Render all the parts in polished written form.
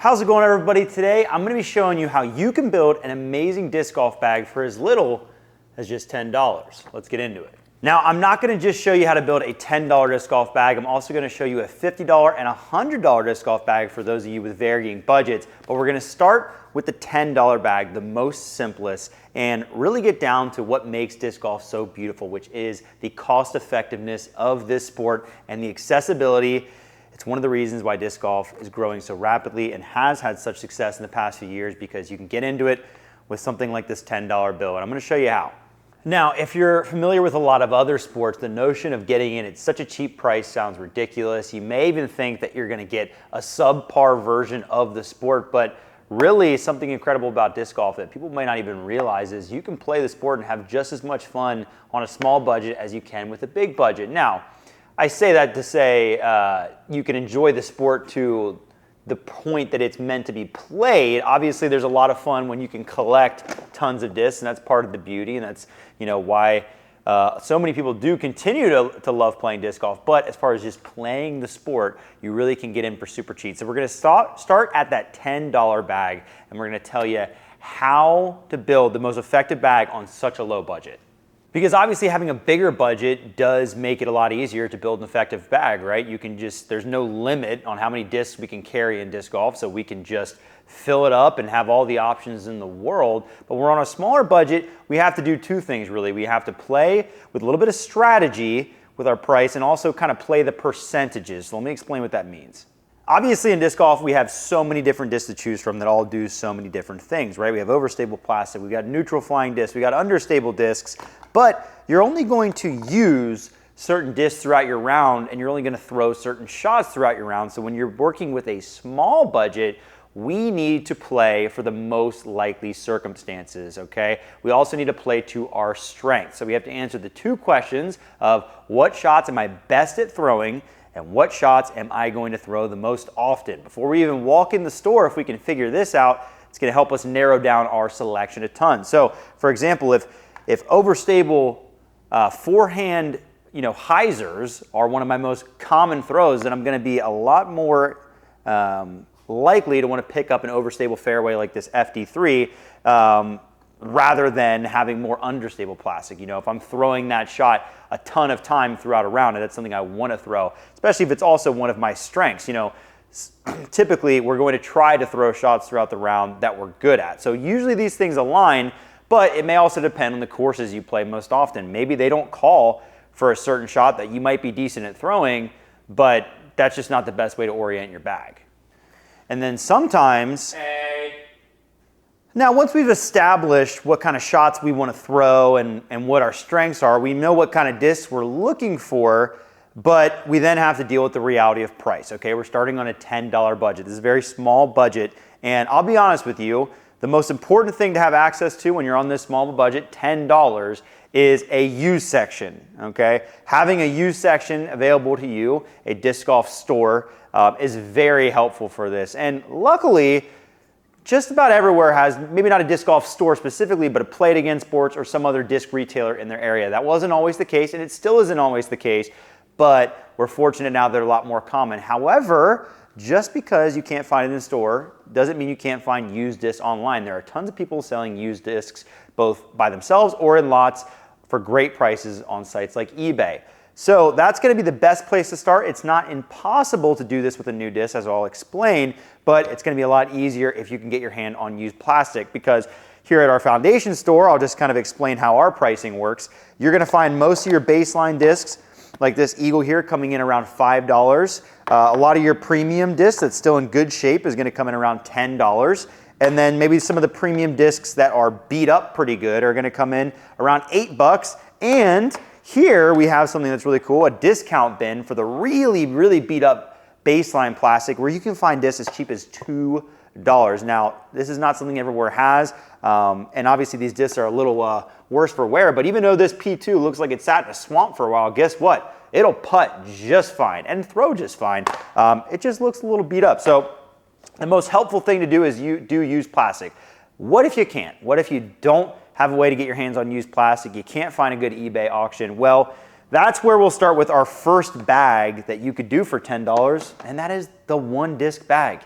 How's it going, everybody? Today I'm going to be showing you how you can build an amazing disc golf bag for as little as just $10. Let's get into it. Now, I'm not going to just show you how to build a $10 disc golf bag. I'm also going to show you a $50 and a $100 disc golf bag for those of you with varying budgets. But we're going to start with the $10 bag, the most simplest, and really get down to what makes disc golf so beautiful, which is the cost effectiveness of this sport and the accessibility. It's one of the reasons why disc golf is growing so rapidly and has had such success in the past few years, because you can get into it with something like this $10 bill, and I'm going to show you how. Now, if you're familiar with a lot of other sports, the notion of getting in at such a cheap price sounds ridiculous. You may even think that you're going to get a subpar version of the sport, but really something incredible about disc golf that people might not even realize is you can play the sport and have just as much fun on a small budget as you can with a big budget. Now, I say that to say you can enjoy the sport to the point that it's meant to be played. Obviously, there's a lot of fun when you can collect tons of discs, and that's part of the beauty, and that's why so many people do continue to love playing disc golf. But as far as just playing the sport, you really can get in for super cheap. So we're going to start at that $10 bag, and we're going to tell you how to build the most effective bag on such a low budget. Because obviously having a bigger budget does make it a lot easier to build an effective bag, right? There's no limit on how many discs we can carry in disc golf, so we can just fill it up and have all the options in the world. But we're on a smaller budget, we have to do two things really. We have to play with a little bit of strategy with our price and also kind of play the percentages. So let me explain what that means. Obviously in disc golf, we have so many different discs to choose from that all do so many different things, right? We have overstable plastic, we've got neutral flying discs, we got understable discs, but you're only going to use certain discs throughout your round, and you're only going to throw certain shots throughout your round. So when you're working with a small budget, we need to play for the most likely circumstances, okay? We also need to play to our strengths. So we have to answer the two questions of what shots am I best at throwing, and what shots am I going to throw the most often? Before we even walk in the store, if we can figure this out, it's going to help us narrow down our selection a ton. So, for example, if overstable forehand, hyzers are one of my most common throws, then I'm going to be a lot more likely to want to pick up an overstable fairway like this FD3 rather than having more understable plastic. If I'm throwing that shot a ton of time throughout a round, and that's something I want to throw, especially if it's also one of my strengths. Typically we're going to try to throw shots throughout the round that we're good at. So usually these things align, but it may also depend on the courses you play most often. Maybe they don't call for a certain shot that you might be decent at throwing, but that's just not the best way to orient your bag. And then sometimes, now once we've established what kind of shots we want to throw and what our strengths are, we know what kind of discs we're looking for, but we then have to deal with the reality of price, okay? We're starting on a $10 budget. This is a very small budget, and I'll be honest with you, the most important thing to have access to when you're on this small budget, $10, is a used section, okay? Having a used section available to you, a disc golf store, is very helpful for this. And luckily, just about everywhere has, maybe not a disc golf store specifically, but a Play It Again Sports or some other disc retailer in their area. That wasn't always the case, and it still isn't always the case, but we're fortunate now they're a lot more common. However, just because you can't find it in the store doesn't mean you can't find used discs online. There are tons of people selling used discs both by themselves or in lots for great prices on sites like eBay. So that's going to be the best place to start. It's not impossible to do this with a new disc, as I'll explain, but it's going to be a lot easier if you can get your hand on used plastic, because here at our foundation store, I'll just kind of explain how our pricing works. You're going to find most of your baseline discs, like this Eagle here, coming in around $5. A lot of your premium discs that's still in good shape is going to come in around $10. And then maybe some of the premium discs that are beat up pretty good are going to come in around $8. And here we have something that's really cool, a discount bin for the really, really beat up baseline plastic, where you can find discs as cheap as $2. Now, this is not something everywhere has, and obviously these discs are a little worse for wear, but even though this P2 looks like it sat in a swamp for a while, guess what? It'll putt just fine and throw just fine. It just looks a little beat up. So the most helpful thing to do is use plastic. What if you can't? What if you don't have a way to get your hands on used plastic? You can't find a good eBay auction. Well, that's where we'll start with our first bag that you could do for $10, and that is the one disc bag.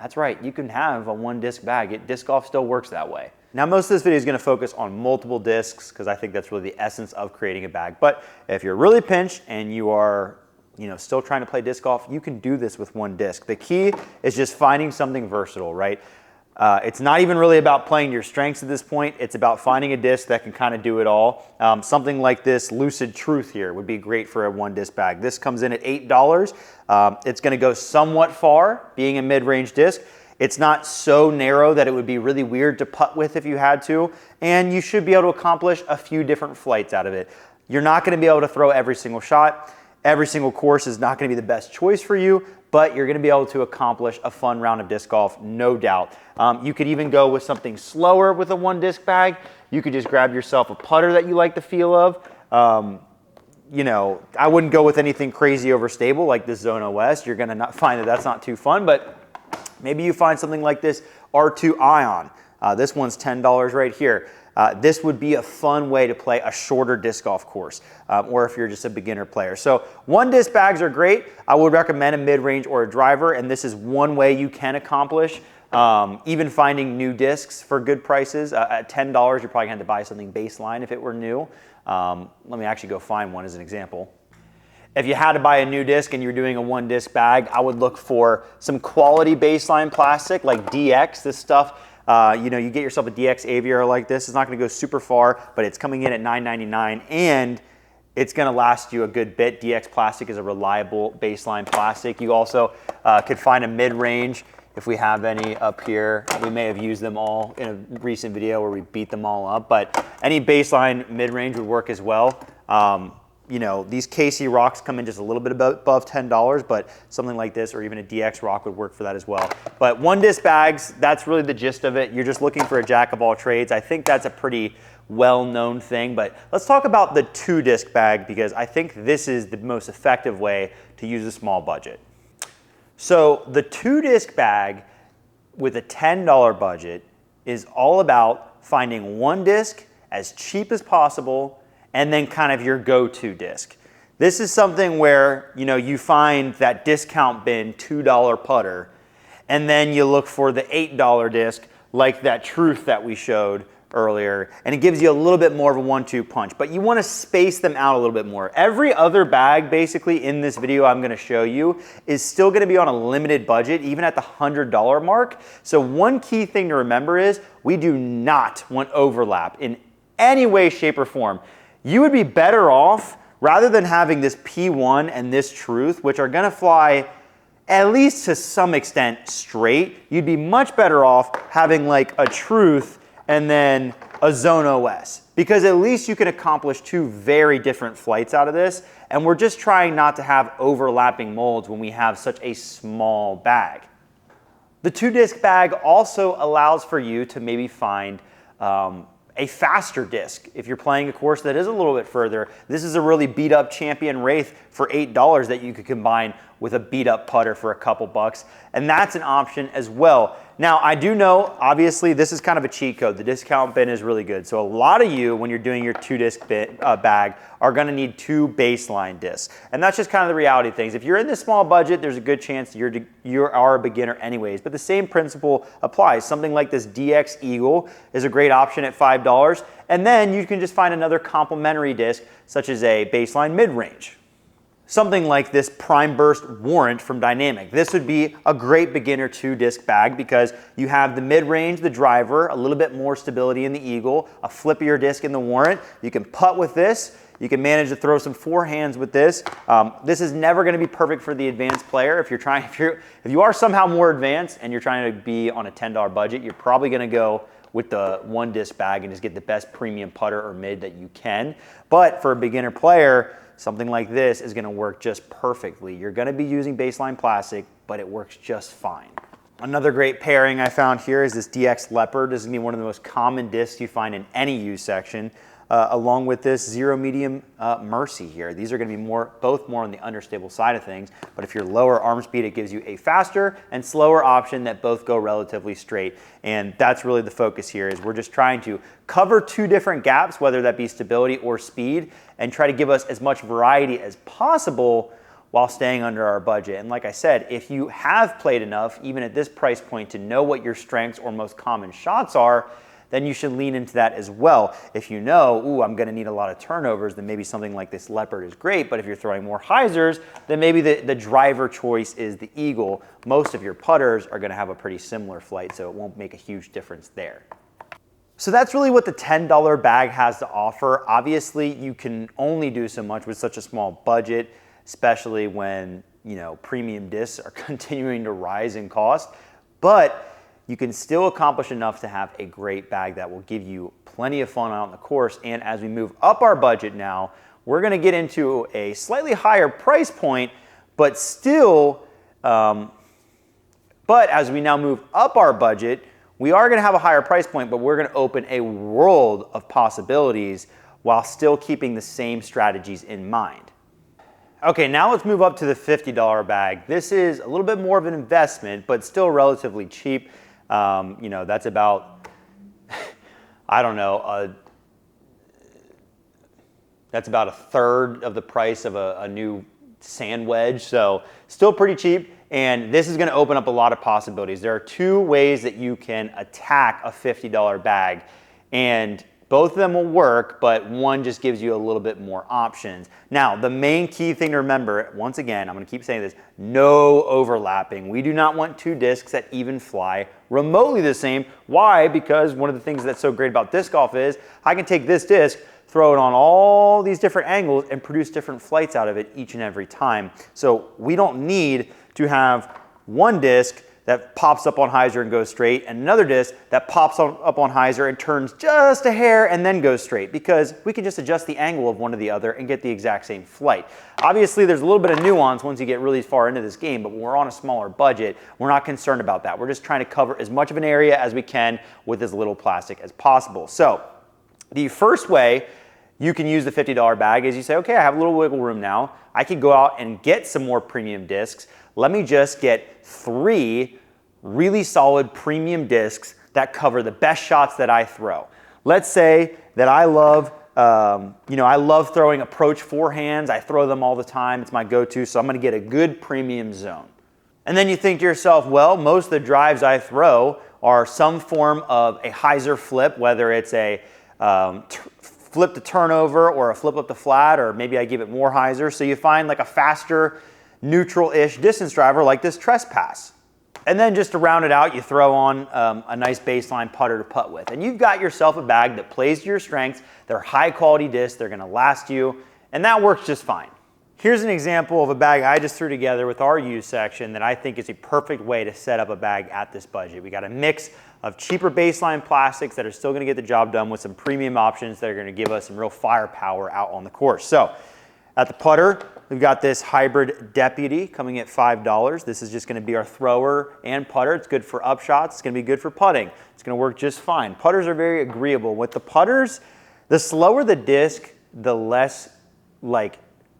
That's right, you can have a one disc bag. Disc golf still works that way. Now, most of this video is going to focus on multiple discs because I think that's really the essence of creating a bag. But if you're really pinched and you are still trying to play disc golf, you can do this with one disc. The key is just finding something versatile, right? It's not even really about playing your strengths at this point. It's about finding a disc that can kind of do it all. Something like this Lucid Truth here would be great for a one disc bag. This comes in at $8. It's going to go somewhat far, being a mid-range disc. It's not so narrow that it would be really weird to putt with if you had to, and you should be able to accomplish a few different flights out of it. You're not going to be able to throw every single shot. Every single course is not going to be the best choice for you, but you're going to be able to accomplish a fun round of disc golf, no doubt. You could even go with something slower with a one disc bag. You could just grab yourself a putter that you like the feel of. I wouldn't go with anything crazy overstable like this Zone OS. You're going to find that that's not too fun, but maybe you find something like this R2 Ion. This one's $10 right here. This would be a fun way to play a shorter disc golf course, or if you're just a beginner player. So one disc bags are great. I would recommend a mid-range or a driver, and this is one way you can accomplish even finding new discs for good prices. At $10, you're probably going to have to buy something baseline if it were new. Let me actually go find one as an example. If you had to buy a new disc and you're doing a one disc bag, I would look for some quality baseline plastic like DX. This stuff, you get yourself a DX Aviator like this. It's not going to go super far, but it's coming in at $9.99 and it's going to last you a good bit. DX plastic is a reliable baseline plastic. You also could find a mid-range. If we have any up here, we may have used them all in a recent video where we beat them all up, but any baseline mid-range would work as well. These KC rocks come in just a little bit above $10, but something like this or even a DX rock would work for that as well. But one disc bags, that's really the gist of it. You're just looking for a jack of all trades. I think that's a pretty well-known thing, but let's talk about the two disc bag because I think this is the most effective way to use a small budget. So the two disc bag with a $10 budget is all about finding one disc as cheap as possible and then kind of your go-to disc. This is something where you find that discount bin $2 putter, and then you look for the $8 disc like that Truth that we showed earlier, and it gives you a little bit more of a 1-2 punch, but you want to space them out a little bit more. Every other bag basically in this video I'm going to show you is still going to be on a limited budget, even at the $100 mark. So one key thing to remember is we do not want overlap in any way, shape, or form. You would be better off, rather than having this P1 and this Truth, which are going to fly at least to some extent straight, you'd be much better off having like a Truth and then a Zone OS, because at least you can accomplish two very different flights out of this, and we're just trying not to have overlapping molds when we have such a small bag. The two disc bag also allows for you to maybe find a faster disc. If you're playing a course that is a little bit further, this is a really beat up Champion Wraith for $8 that you could combine with a beat up putter for a couple bucks, and that's an option as well. Now, I do know, obviously, this is kind of a cheat code. The discount bin is really good. So a lot of you, when you're doing your two disc bag, are gonna need two baseline discs. And that's just kind of the reality of things. If you're in this small budget, there's a good chance you are a beginner anyways, but the same principle applies. Something like this DX Eagle is a great option at $5. And then you can just find another complementary disc, such as a baseline mid-range. Something like this Prime Burst Warrant from Dynamic. This would be a great beginner two disc bag because you have the mid-range, the driver, a little bit more stability in the Eagle, a flippier disc in the Warrant. You can putt with this. You can manage to throw some forehands with this. This is never going to be perfect for the advanced player. If you are somehow more advanced and you're trying to be on a $10 budget, you're probably going to go with the one disc bag and just get the best premium putter or mid that you can. But for a beginner player, something like this is going to work just perfectly. You're going to be using baseline plastic, but it works just fine. Another great pairing I found here is this DX Leopard. This is going to be one of the most common discs you find in any U section, along with this Zero Medium Mercy here. These are going to be both more on the understable side of things, but if you're lower arm speed, it gives you a faster and slower option that both go relatively straight. And that's really the focus here, is we're just trying to cover two different gaps, whether that be stability or speed, and try to give us as much variety as possible while staying under our budget. And like I said, if you have played enough, even at this price point, to know what your strengths or most common shots are, then you should lean into that as well. If you know, ooh, I'm gonna need a lot of turnovers, then maybe something like this Leopard is great, but if you're throwing more hyzers, then maybe the driver choice is the Eagle. Most of your putters are gonna have a pretty similar flight, so it won't make a huge difference there. So that's really what the $10 bag has to offer. Obviously, you can only do so much with such a small budget, especially when, you know, premium discs are continuing to rise in cost, but you can still accomplish enough to have a great bag that will give you plenty of fun out on the course. And as we move up our budget now, we're gonna get into a slightly higher price point, but still, but as we now move up our budget, we are gonna have a higher price point, but we're gonna open a world of possibilities while still keeping the same strategies in mind. Okay, now let's move up to the $50 bag. This is a little bit more of an investment, but still relatively cheap. You know, that's about, I don't know, that's about a third of the price of a new sand wedge. So still pretty cheap. And this is gonna open up a lot of possibilities. There are two ways that you can attack a $50 bag, and both of them will work, but one just gives you a little bit more options. Now, the main key thing to remember, once again, I'm gonna keep saying this, no overlapping. We do not want two discs that even fly remotely the same. Why? Because one of the things that's so great about disc golf is I can take this disc, throw it on all these different angles, and produce different flights out of it each and every time. So we don't need to have one disc that pops up on hyzer and goes straight, and another disc that pops up on hyzer and turns just a hair and then goes straight, because we can just adjust the angle of one or the other and get the exact same flight. Obviously, there's a little bit of nuance once you get really far into this game, but when we're on a smaller budget, we're not concerned about that. We're just trying to cover as much of an area as we can with as little plastic as possible. So the first way you can use the $50 bag is you say, okay, I have a little wiggle room now. I can go out and get some more premium discs. Let me just get 3 really solid premium discs that cover the best shots that I throw. Let's say that I love, I love throwing approach forehands. I throw them all the time. It's my go-to, so I'm gonna get a good premium zone. And then you think to yourself, well, most of the drives I throw are some form of a hyzer flip, whether it's a flip to turnover or a flip up to flat, or maybe I give it more hyzer. So you find like a faster, neutral-ish distance driver like this Trespass. And then just to round it out, you throw on a nice baseline putter to putt with. And you've got yourself a bag that plays to your strengths. They're high quality discs, they're gonna last you, and that works just fine. Here's an example of a bag I just threw together with our use section that I think is a perfect way to set up a bag at this budget. We got a mix of cheaper baseline plastics that are still gonna get the job done with some premium options that are gonna give us some real firepower out on the course. So at the putter, we've got this hybrid Deputy coming at $5. This is just gonna be our thrower and putter. It's good for upshots. It's gonna be good for putting. It's gonna work just fine. Putters are very agreeable. With the putters, the slower the disc, the less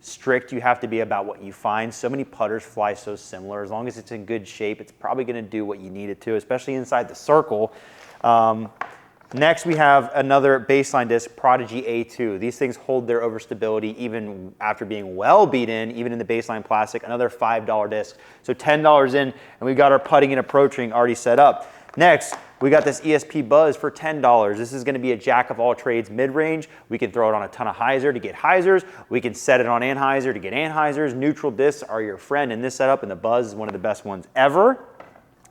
strict you have to be about what you find. So many putters fly so similar. As long as it's in good shape, it's probably gonna do what you need it to, especially inside the circle. Next, we have another baseline disc, Prodigy A2. These things hold their overstability even after being well beaten, even in the baseline plastic. Another $5 disc. So $10 in, and we got our putting and approaching already set up. Next, we got this ESP Buzz for $10. This is gonna be a jack of all trades mid-range. We can throw it on a ton of hyzer to get hyzers. We can set it on anhyzer to get anhyzers. Neutral discs are your friend in this setup, and the Buzz is one of the best ones ever.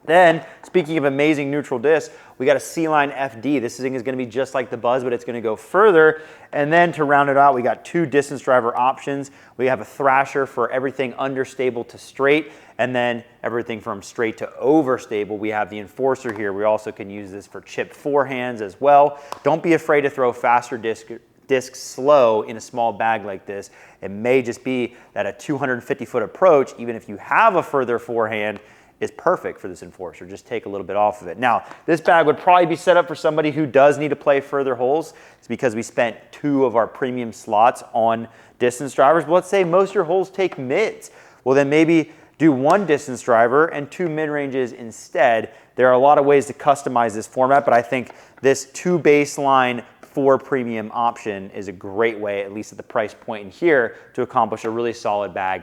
Then, speaking of amazing neutral discs, we got a C-Line FD. This thing is gonna be just like the Buzz, but it's gonna go further. And then to round it out, we got 2 distance driver options. We have a Thrasher for everything understable to straight, and then everything from straight to overstable. We have the Enforcer here. We also can use this for chip forehands as well. Don't be afraid to throw faster discs slow in a small bag like this. It may just be that a 250-foot approach, even if you have a further forehand, is perfect for this Enforcer. Just take a little bit off of it. Now, this bag would probably be set up for somebody who does need to play further holes. It's because we spent 2 of our premium slots on distance drivers. But let's say most of your holes take mids. Well, then maybe do 1 distance driver and 2 mid-ranges instead. There are a lot of ways to customize this format, but I think this 2 baseline, 4 premium option is a great way, at least at the price point in here, to accomplish a really solid bag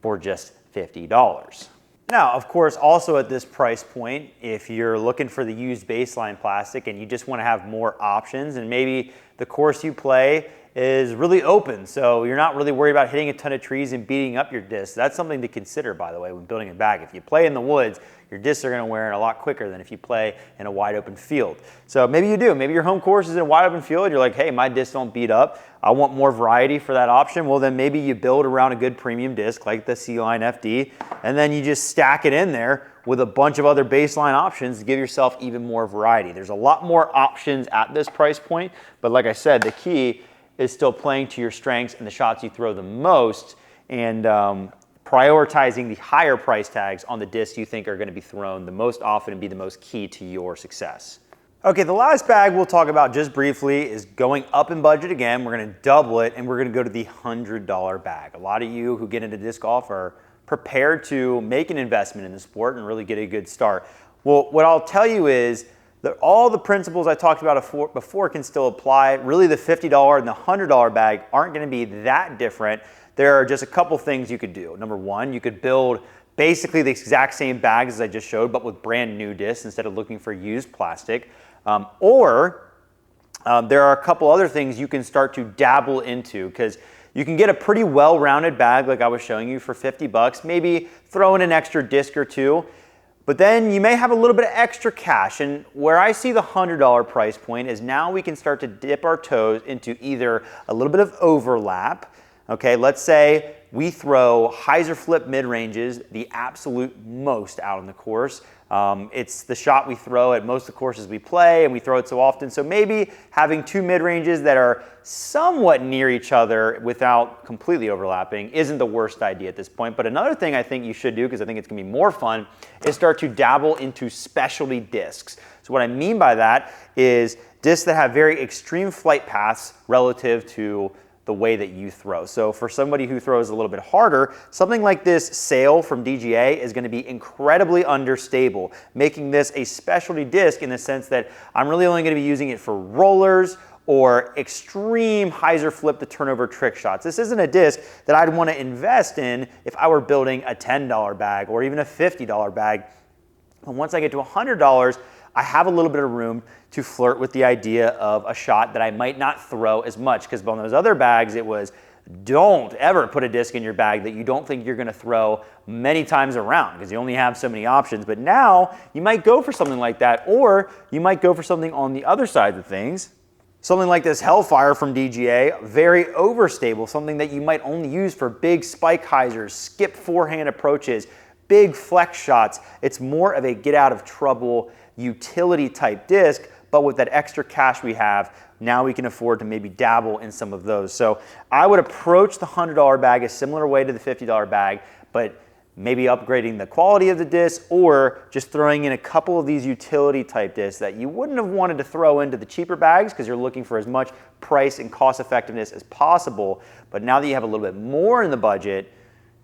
for just $50. Now, of course, also at this price point, if you're looking for the used baseline plastic and you just want to have more options, and maybe the course you play is really open, so you're not really worried about hitting a ton of trees and beating up your disc. That's something to consider, by the way, when building a bag. If you play in the woods, your discs are going to wear in a lot quicker than if you play in a wide open field. So maybe you do. Maybe your home course is in a wide open field. You're like, hey, my discs don't beat up. I want more variety for that option. Well, then maybe you build around a good premium disc like the C-Line FD, and then you just stack it in there with a bunch of other baseline options to give yourself even more variety. There's a lot more options at this price point, but like I said, the key is still playing to your strengths and the shots you throw the most, and prioritizing the higher price tags on the discs you think are going to be thrown the most often and be the most key to your success. Okay, the last bag we'll talk about just briefly is going up in budget again. We're going to double it, and we're going to go to the $100 bag. A lot of you who get into disc golf are prepared to make an investment in the sport and really get a good start. Well, what I'll tell you is that all the principles I talked about before can still apply. Really, the $50 and the $100 bag aren't going to be that different. There are just a couple things you could do. Number one, you could build basically the exact same bags as I just showed, but with brand new discs instead of looking for used plastic. Or there are a couple other things you can start to dabble into, because you can get a pretty well-rounded bag like I was showing you for 50 bucks, maybe throw in an extra disc or two, but then you may have a little bit of extra cash. And where I see the $100 price point is now we can start to dip our toes into either a little bit of overlap. Okay, let's say we throw hyzer flip mid-ranges the absolute most out on the course. It's the shot we throw at most of the courses we play, and we throw it so often. So maybe having two mid-ranges that are somewhat near each other without completely overlapping isn't the worst idea at this point. But another thing I think you should do, because I think it's going to be more fun, is start to dabble into specialty discs. So what I mean by that is discs that have very extreme flight paths relative to the way that you throw. So for somebody who throws a little bit harder, something like this Sail from DGA is going to be incredibly understable, making this a specialty disc in the sense that I'm really only going to be using it for rollers or extreme hyzer flip to turnover trick shots. This isn't a disc that I'd want to invest in if I were building a $10 bag or even a $50 bag. And once I get to $100, I have a little bit of room to flirt with the idea of a shot that I might not throw as much, because on those other bags it was, don't ever put a disc in your bag that you don't think you're going to throw many times around, because you only have so many options. But now you might go for something like that, or you might go for something on the other side of things. Something like this Hellfire from DGA, very overstable, something that you might only use for big spike hyzers, skip forehand approaches, big flex shots. It's more of a get out of trouble utility type disc, but with that extra cash we have, now we can afford to maybe dabble in some of those. So I would approach the $100 bag a similar way to the $50 bag, but maybe upgrading the quality of the disc, or just throwing in a couple of these utility type discs that you wouldn't have wanted to throw into the cheaper bags because you're looking for as much price and cost effectiveness as possible. But now that you have a little bit more in the budget,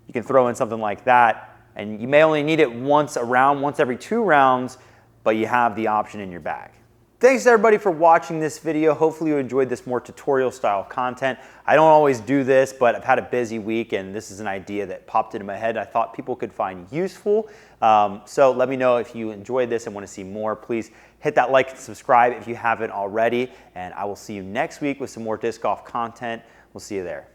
you can throw in something like that, and you may only need it once a round, once every 2 rounds, but you have the option in your bag. Thanks everybody for watching this video. Hopefully you enjoyed this more tutorial style content. I don't always do this, but I've had a busy week and this is an idea that popped into my head I thought people could find useful. So let me know if you enjoyed this and want to see more. Please hit that like and subscribe if you haven't already, and I will see you next week with some more disc golf content. We'll see you there.